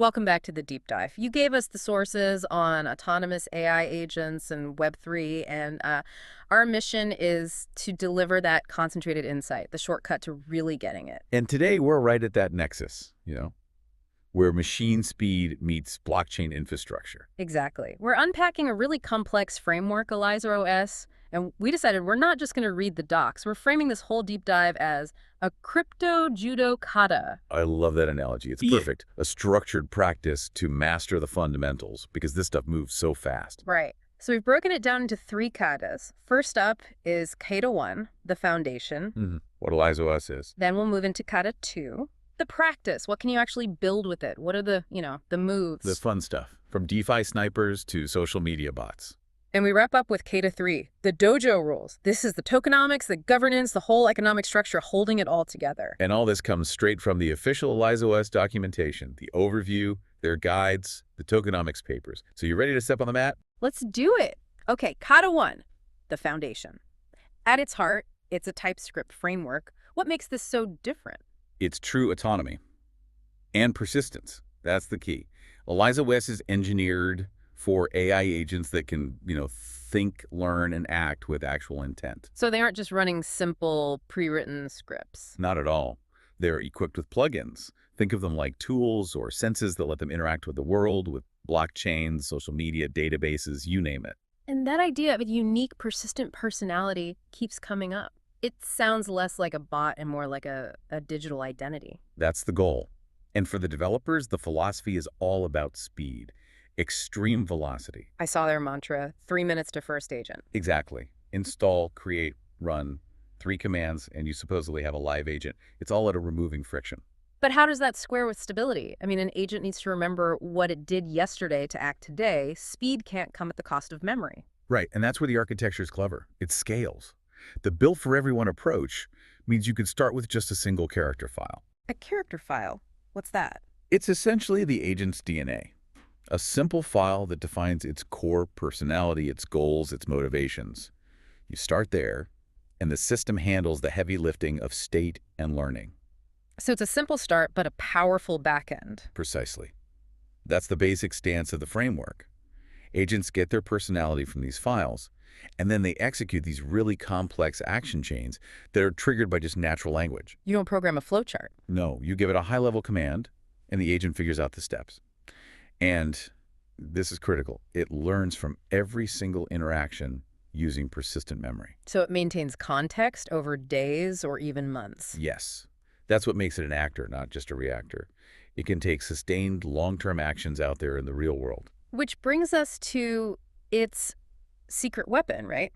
Welcome back to the deep dive. You gave us the sources on autonomous AI agents and Web3, and our mission is to deliver that concentrated insight, the shortcut to really getting it. And today we're right at that nexus, where machine speed meets blockchain infrastructure. Exactly. We're unpacking a really complex framework, ElizaOS, and we decided we're not just going to read the docs. We're framing this whole deep dive as a crypto judo kata. I love that analogy. It's perfect. A structured practice to master the fundamentals because this stuff moves so fast. Right. So we've broken it down into three katas. First up is kata 1, the foundation. What ElizaOS is. Then we'll move into kata 2, the practice. What can you actually build with it? What are the, the moves? The fun stuff, from DeFi snipers to social media bots. And we wrap up with kata 3, the dojo rules. This is the tokenomics, the governance, the whole economic structure holding it all together. And all this comes straight from the official ElizaOS documentation, the overview, their guides, the tokenomics papers. So you ready to step on the mat? Let's do it. Okay, kata 1, the foundation. At its heart, it's a TypeScript framework. What makes this so different? It's true autonomy and persistence. That's the key. ElizaOS is engineered for AI agents that can, think, learn, and act with actual intent. So they aren't just running simple pre-written scripts. Not at all. They're equipped with plugins. Think of them like tools or senses that let them interact with the world, with blockchains, social media, databases, you name it. And that idea of a unique, persistent personality keeps coming up. It sounds less like a bot and more like a digital identity. That's the goal. And for the developers, the philosophy is all about speed. Extreme velocity. I saw their mantra, 3 minutes to first agent. Exactly. Install, create, run, 3 commands, and you supposedly have a live agent. It's all at removing friction. But how does that square with stability? I mean, an agent needs to remember what it did yesterday to act today. Speed can't come at the cost of memory. Right, and that's where the architecture is clever. It scales. The built-for-everyone approach means you can start with just a single character file. A character file? What's that? It's essentially the agent's DNA. A simple file that defines its core personality, its goals, its motivations. You start there, and the system handles the heavy lifting of state and learning. So it's a simple start, but a powerful backend. Precisely. That's the basic stance of the framework. Agents get their personality from these files, and then they execute these really complex action chains that are triggered by just natural language. You don't program a flowchart. No, you give it a high-level command, and the agent figures out the steps. And this is critical. It learns from every single interaction using persistent memory. So it maintains context over days or even months. Yes. That's what makes it an actor, not just a reactor. It can take sustained long-term actions out there in the real world. Which brings us to its secret weapon, right?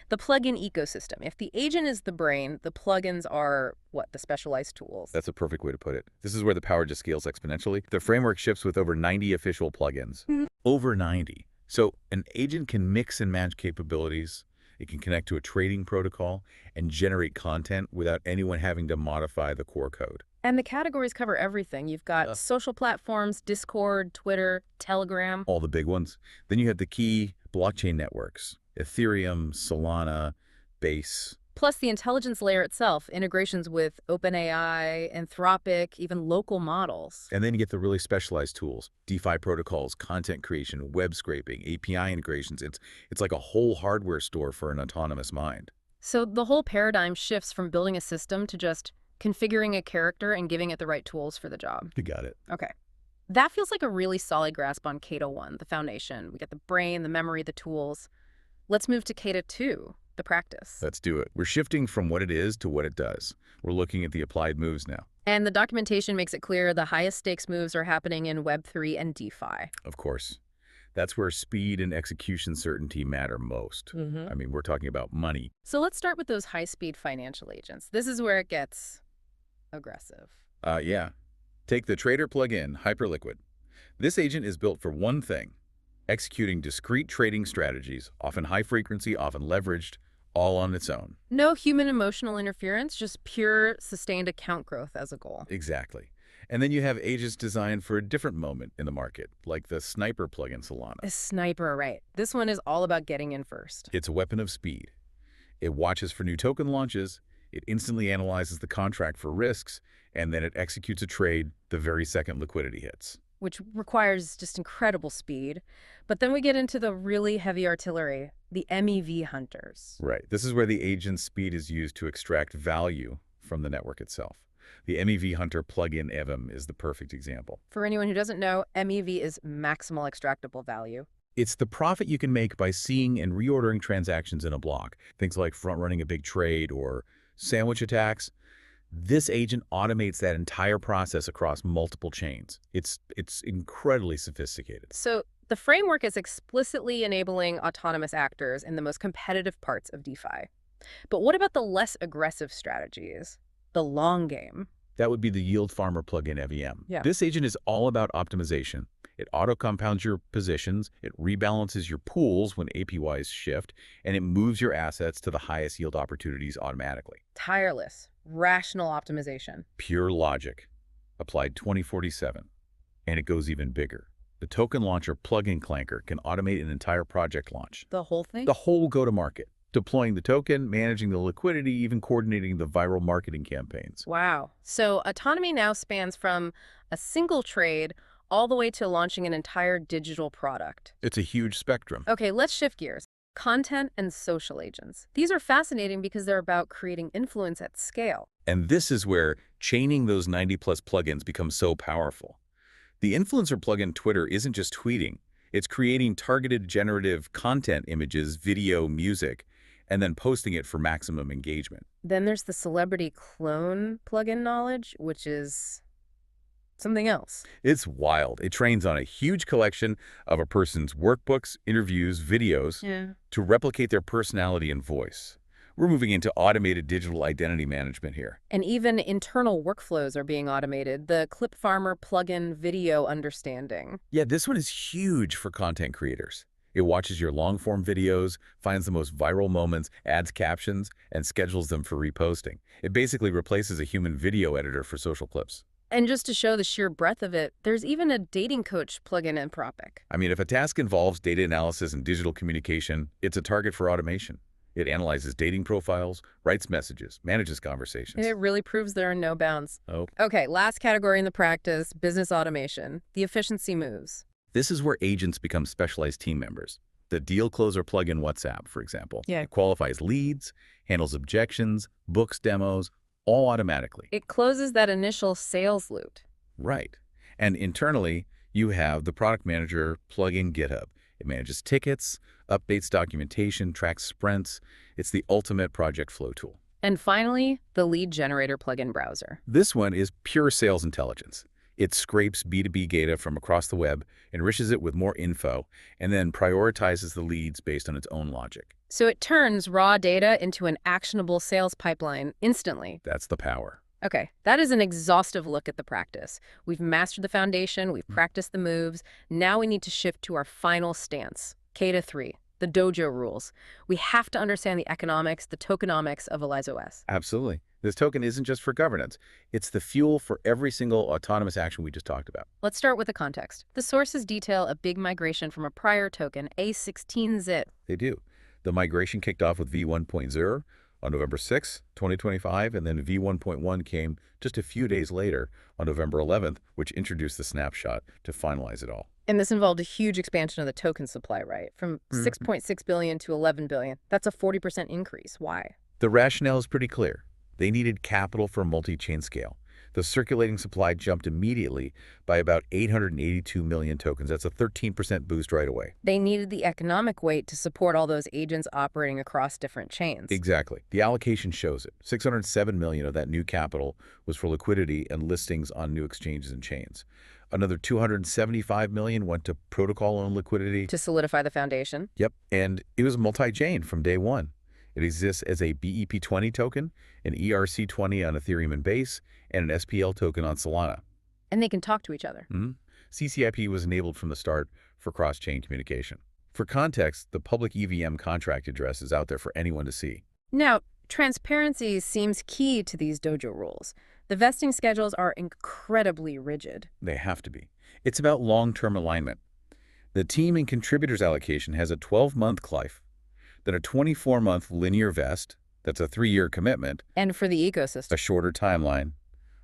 The plugin ecosystem. If the agent is the brain, the plugins are, what, the specialized tools? That's a perfect way to put it. This is where the power just scales exponentially. The framework ships with over 90 official plugins. Over 90. So an agent can mix and match capabilities. It can connect to a trading protocol and generate content without anyone having to modify the core code. And the categories cover everything. You've got social platforms, Discord, Twitter, Telegram. All the big ones. Then you have the key blockchain networks. Ethereum, Solana, Base. Plus the intelligence layer itself, integrations with OpenAI, Anthropic, even local models. And then you get the really specialized tools, DeFi protocols, content creation, web scraping, API integrations. It's like a whole hardware store for an autonomous mind. So the whole paradigm shifts from building a system to just configuring a character and giving it the right tools for the job. You got it. Okay. That feels like a really solid grasp on kata 1, the foundation. We get the brain, the memory, the tools. Let's move to kata 2, the practice. Let's do it. We're shifting from what it is to what it does. We're looking at the applied moves now. And the documentation makes it clear the highest stakes moves are happening in Web3 and DeFi. Of course. That's where speed and execution certainty matter most. I mean, we're talking about money. So let's start with those high-speed financial agents. This is where it gets aggressive. Yeah. Take the Trader plugin, Hyperliquid. This agent is built for one thing: executing discrete trading strategies, often high frequency, often leveraged, all on its own. No human emotional interference, just pure sustained account growth as a goal. Exactly. And then you have agents designed for a different moment in the market, like the Sniper plugin Solana. A sniper, right. This one is all about getting in first. It's a weapon of speed. It watches for new token launches, it instantly analyzes the contract for risks, and then it executes a trade the very second liquidity hits. which requires just incredible speed. But then we get into the really heavy artillery, the MEV hunters. Right. This is where the agent's speed is used to extract value from the network itself. The MEV Hunter plugin EVM is the perfect example. For anyone who doesn't know, MEV is maximal extractable value. It's the profit you can make by seeing and reordering transactions in a block. Things like front-running a big trade or sandwich attacks. This agent automates that entire process across multiple chains. It's incredibly sophisticated. So the framework is explicitly enabling autonomous actors in the most competitive parts of DeFi. But what about the less aggressive strategies? The long game. That would be the Yield Farmer plugin EVM. Yeah. This agent is all about optimization. It auto-compounds your positions, it rebalances your pools when APYs shift, and it moves your assets to the highest yield opportunities automatically. Tireless, rational optimization. Pure logic, applied 2047. And it goes even bigger. The token launcher plugin clanker can automate an entire project launch. The whole thing? The whole go-to-market. Deploying the token, managing the liquidity, even coordinating the viral marketing campaigns. Wow. So autonomy now spans from a single trade all the way to launching an entire digital product. It's a huge spectrum. Okay, let's shift gears. Content and social agents. These are fascinating because they're about creating influence at scale. And this is where chaining those 90-plus plugins becomes so powerful. The influencer plugin Twitter isn't just tweeting. It's creating targeted generative content images, video, music, and then posting it for maximum engagement. Then there's the celebrity clone plugin knowledge, which is something else. It's wild. It trains on a huge collection of a person's workbooks, interviews, videos to replicate their personality and voice. We're moving into automated digital identity management here. And even internal workflows are being automated. The Clip Farmer plugin video understanding. Yeah, this one is huge for content creators. It watches your long-form videos, finds the most viral moments, adds captions, and schedules them for reposting. It basically replaces a human video editor for social clips. And just to show the sheer breadth of it, there's even a dating coach plugin in Anthropic. I mean, if a task involves data analysis and digital communication, it's a target for automation. It analyzes dating profiles, writes messages, manages conversations. It really proves there are no bounds. Oh. Okay, last category in the practice, business automation. The efficiency moves. This is where agents become specialized team members. The Deal Closer plugin WhatsApp, for example. Yeah. It qualifies leads, handles objections, books demos, all automatically. It closes that initial sales loop. Right. And internally, you have the product manager plugin GitHub. It manages tickets, updates documentation, tracks sprints. It's the ultimate project flow tool. And finally, the lead generator plugin browser. This one is pure sales intelligence. It scrapes B2B data from across the web, enriches it with more info, and then prioritizes the leads based on its own logic. So it turns raw data into an actionable sales pipeline instantly. That's the power. Okay, that is an exhaustive look at the practice. We've mastered the foundation, we've practiced the moves. Now we need to shift to our final stance, Kata 3, the dojo rules. We have to understand the economics, the tokenomics of ElizaOS. Absolutely. This token isn't just for governance. It's the fuel for every single autonomous action we just talked about. Let's start with the context. The sources detail a big migration from a prior token, A16Z. They do. The migration kicked off with V1.0 on November 6, 2025, and then V1.1 came just a few days later on November 11th, which introduced the snapshot to finalize it all. And this involved a huge expansion of the token supply, right? From 6.6 billion to 11 billion. That's a 40% increase. Why? The rationale is pretty clear. They needed capital for multi-chain scale. The circulating supply jumped immediately by about 882 million tokens. That's a 13% boost right away. They needed the economic weight to support all those agents operating across different chains. Exactly. The allocation shows it. 607 million of that new capital was for liquidity and listings on new exchanges and chains. Another 275 million went to protocol-owned liquidity. To solidify the foundation. Yep. And it was multi-chain from day one. It exists as a BEP20 token, an ERC20 on Ethereum and Base, and an SPL token on Solana. And they can talk to each other. CCIP was enabled from the start for cross-chain communication. For context, the public EVM contract address is out there for anyone to see. Now, transparency seems key to these dojo rules. The vesting schedules are incredibly rigid. They have to be. It's about long-term alignment. The team and contributors allocation has a 12-month cliff, then a 24-month linear vest, that's a 3-year commitment. And for the ecosystem. A shorter timeline,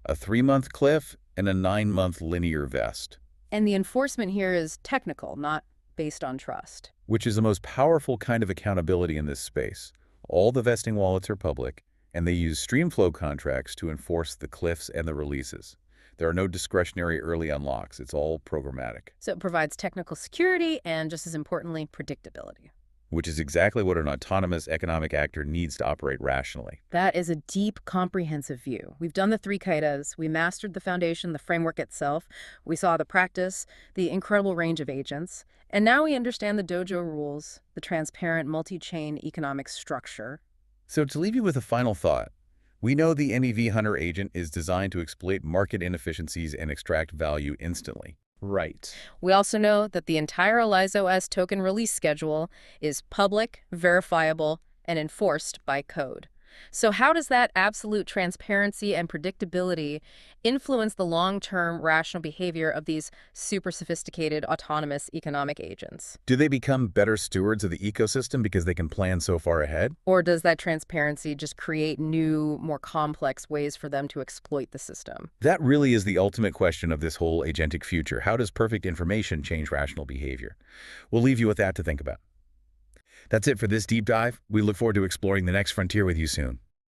a 3-month cliff, and a 9-month linear vest, And the enforcement here is technical, not based on trust. which is the most powerful kind of accountability in this space. All the vesting wallets are public, and they use Streamflow contracts to enforce the cliffs and the releases. There are no discretionary early unlocks. It's all programmatic, So it provides technical security and, just as importantly, predictability. which is exactly what an autonomous economic actor needs to operate rationally. That is a deep, comprehensive view. We've done the three katas. We mastered the foundation, the framework itself. We saw the practice, the incredible range of agents. And now we understand the dojo rules, the transparent multi-chain economic structure. So to leave you with a final thought, we know the NEV Hunter agent is designed to exploit market inefficiencies and extract value instantly. Right. We also know that the entire ElizaOS token release schedule is public, verifiable, and enforced by code. So how does that absolute transparency and predictability influence the long-term rational behavior of these super sophisticated autonomous economic agents? Do they become better stewards of the ecosystem because they can plan so far ahead? Or does that transparency just create new, more complex ways for them to exploit the system? That really is the ultimate question of this whole agentic future. How does perfect information change rational behavior? We'll leave you with that to think about. That's it for this deep dive. We look forward to exploring the next frontier with you soon.